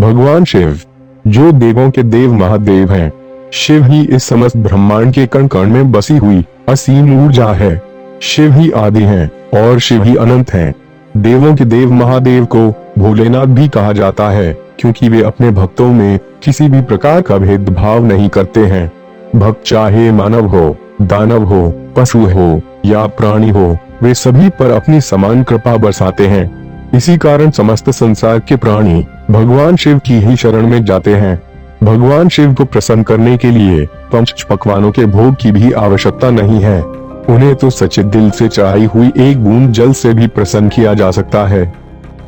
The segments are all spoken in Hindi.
भगवान शिव, जो देवों के देव महादेव हैं। शिव ही इस समस्त ब्रह्मांड के कण कण में बसी हुई असीम ऊर्जा है। शिव ही आदि हैं और शिव ही अनंत हैं। देवों के देव महादेव को भोलेनाथ भी कहा जाता है, क्योंकि वे अपने भक्तों में किसी भी प्रकार का भेदभाव नहीं करते हैं। भक्त चाहे मानव हो, दानव हो, पशु हो या प्राणी हो, वे सभी पर अपनी समान कृपा बरसाते हैं। इसी कारण समस्त संसार के प्राणी भगवान शिव की ही शरण में जाते हैं। भगवान शिव को प्रसन्न करने के लिए पंच पकवानों के भोग की भी आवश्यकता नहीं है। उन्हें तो सच्चे दिल से चढ़ाई हुई एक बूंद जल से भी प्रसन्न किया जा सकता है।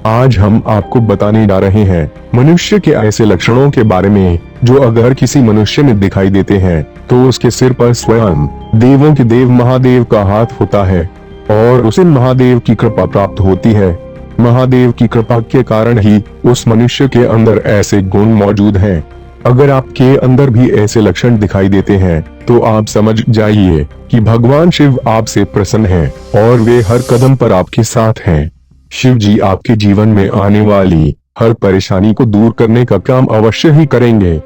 आज हम आपको बताने जा रहे हैं मनुष्य के ऐसे लक्षणों के बारे में जो अगर किसी मनुष्य में दिखाई देते हैं तो उसके सिर पर स्वयं देवों के देव महादेव का हाथ होता है और उसे महादेव की कृपा प्राप्त होती है। महादेव की कृपा के कारण ही उस मनुष्य के अंदर ऐसे गुण मौजूद हैं। अगर आपके अंदर भी ऐसे लक्षण दिखाई देते हैं तो आप समझ जाइए कि भगवान शिव आपसे प्रसन्न हैं और वे हर कदम पर आपके साथ हैं। शिव जी आपके जीवन में आने वाली हर परेशानी को दूर करने का काम अवश्य ही करेंगे।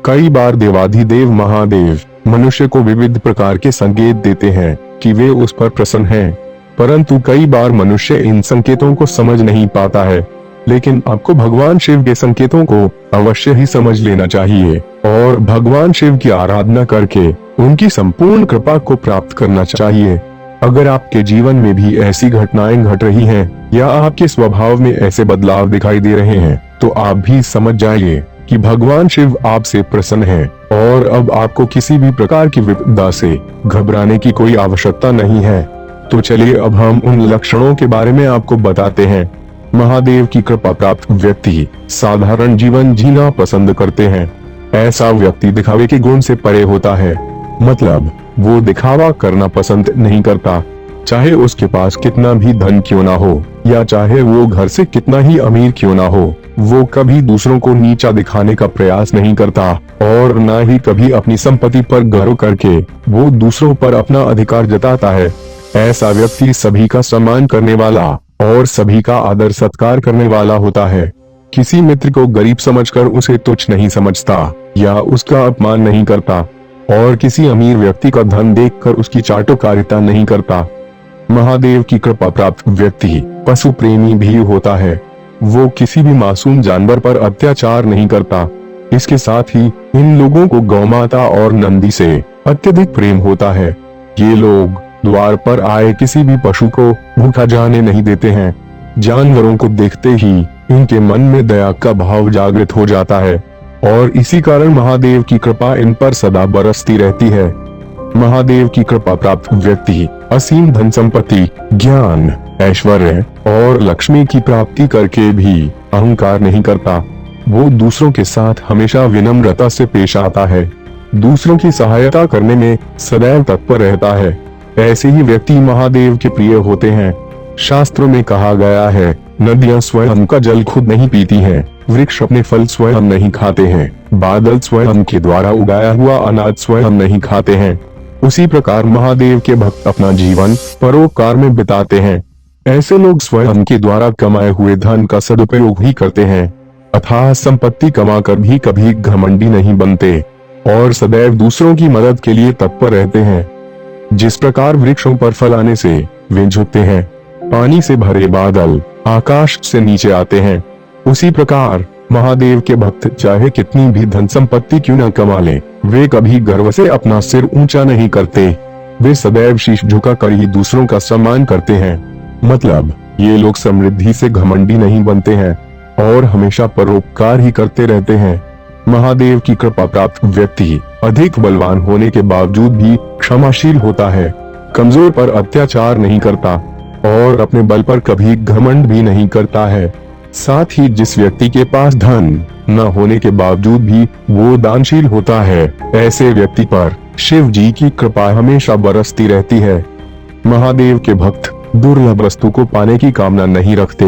कई बार देवाधिदेव महादेव मनुष्य को विविध प्रकार के संकेत देते हैं कि वे उस पर प्रसन्न हैं, परंतु कई बार मनुष्य इन संकेतों को समझ नहीं पाता है। लेकिन आपको भगवान शिव के संकेतों को अवश्य ही समझ लेना चाहिए और भगवान शिव की आराधना करके उनकी संपूर्ण कृपा को प्राप्त करना चाहिए। अगर आपके जीवन में भी ऐसी घटनाएं घट रही हैं या आपके स्वभाव में ऐसे बदलाव दिखाई दे रहे हैं तो आप भी समझ जाइए कि भगवान शिव आपसे प्रसन्न हैं और अब आपको किसी भी प्रकार की विपदा से घबराने की कोई आवश्यकता नहीं है। तो चलिए अब हम उन लक्षणों के बारे में आपको बताते हैं। महादेव की कृपा प्राप्त व्यक्ति साधारण जीवन जीना पसंद करते हैं। ऐसा व्यक्ति दिखावे के गुण से परे होता है, मतलब वो दिखावा करना पसंद नहीं करता। चाहे उसके पास कितना भी धन क्यों ना हो या चाहे वो घर से कितना ही अमीर क्यों ना हो, वो कभी दूसरों को नीचा दिखाने का प्रयास नहीं करता और न ही कभी अपनी संपत्ति पर गर्व करके वो दूसरों पर अपना अधिकार जताता है। ऐसा व्यक्ति सभी का सम्मान करने वाला और सभी का आदर सत्कार करने वाला होता है। किसी मित्र को गरीब समझकर उसे तुच्छ नहीं समझता या उसका अपमान नहीं करता और किसी अमीर व्यक्ति का धन देखकर उसकी चाटुकारिता नहीं करता। महादेव की कृपा प्राप्त व्यक्ति पशु प्रेमी भी होता है। वो किसी भी मासूम जानवर पर अत्याचार नहीं करता। इसके साथ ही इन लोगों को गौमाता और नंदी से अत्यधिक प्रेम होता है। ये लोग द्वार पर आए किसी भी पशु को भूखा जाने नहीं देते हैं। जानवरों को देखते ही इनके मन में दया का भाव जागृत हो जाता है और इसी कारण महादेव की कृपा इन पर सदा बरसती रहती है। महादेव की कृपा प्राप्त व्यक्ति असीम धन संपत्ति, ज्ञान, ऐश्वर्य और लक्ष्मी की प्राप्ति करके भी अहंकार नहीं करता। वो दूसरों के साथ हमेशा विनम्रता से पेश आता है, दूसरों की सहायता करने में सदैव तत्पर रहता है। ऐसे ही व्यक्ति महादेव के प्रिय होते हैं। शास्त्रों में कहा गया है, नदियां स्वयं का जल खुद नहीं पीती हैं, वृक्ष अपने फल स्वयं नहीं खाते हैं, बादल स्वयं के द्वारा उगाया हुआ अनाज स्वयं नहीं खाते हैं। उसी प्रकार महादेव के भक्त अपना जीवन परोपकार में बिताते हैं। ऐसे लोग स्वयं के द्वारा कमाए हुए धन का सदुपयोग ही करते हैं, अथाह संपत्ति कमाकर भी कभी घमंडी नहीं बनते और सदैव दूसरों की मदद के लिए तत्पर रहते हैं। जिस प्रकार वृक्षों पर फल आने से वे झुकते हैं, पानी से भरे बादल आकाश से नीचे आते हैं, उसी प्रकार महादेव के भक्त चाहे कितनी भी धन संपत्ति क्यों न कमा लें, वे कभी गर्व से अपना सिर ऊंचा नहीं करते। वे सदैव शीश झुकाकर ही दूसरों का सम्मान करते हैं। मतलब ये लोग समृद्धि से घमंडी नहीं बनते हैं और हमेशा परोपकार ही करते रहते हैं। महादेव की कृपा प्राप्त व्यक्ति अधिक बलवान होने के बावजूद भी क्षमाशील होता है, कमजोर पर अत्याचार नहीं करता और अपने बल पर कभी घमंड भी नहीं करता है। साथ ही जिस व्यक्ति के पास धन न होने के बावजूद भी वो दानशील होता है, ऐसे व्यक्ति पर शिव जी की कृपा हमेशा बरसती रहती है। महादेव के भक्त दुर्लभ वस्तु को पाने की कामना नहीं रखते,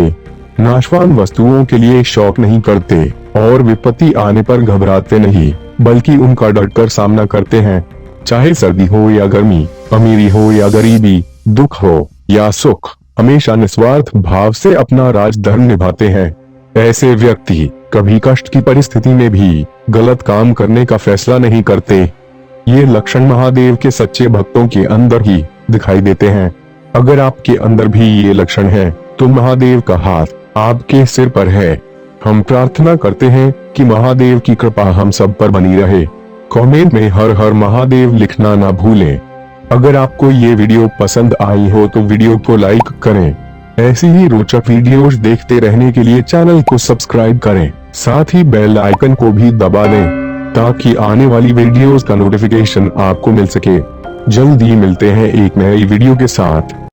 नाशवान वस्तुओं के लिए शौक नहीं करते और विपत्ति आने पर घबराते नहीं, बल्कि उनका डटकर सामना करते हैं। चाहे सर्दी हो या गर्मी, अमीरी हो या गरीबी, दुख हो या सुख, हमेशा निस्वार्थ भाव से अपना राज धर्म निभाते हैं। ऐसे व्यक्ति कभी कष्ट की परिस्थिति में भी गलत काम करने का फैसला नहीं करते। ये लक्षण महादेव के सच्चे भक्तों के अंदर ही दिखाई देते हैं। अगर आपके अंदर भी ये लक्षण है तो महादेव का हाथ आपके सिर पर है। हम प्रार्थना करते हैं कि महादेव की कृपा हम सब पर बनी रहे। कमेंट में हर हर महादेव लिखना ना भूलें। अगर आपको ये वीडियो पसंद आई हो तो वीडियो को लाइक करें। ऐसी ही रोचक वीडियोस देखते रहने के लिए चैनल को सब्सक्राइब करें, साथ ही बेल आइकन को भी दबा दें ताकि आने वाली वीडियोस का नोटिफिकेशन आपको मिल सके। जल्दी मिलते हैं एक नई वीडियो के साथ।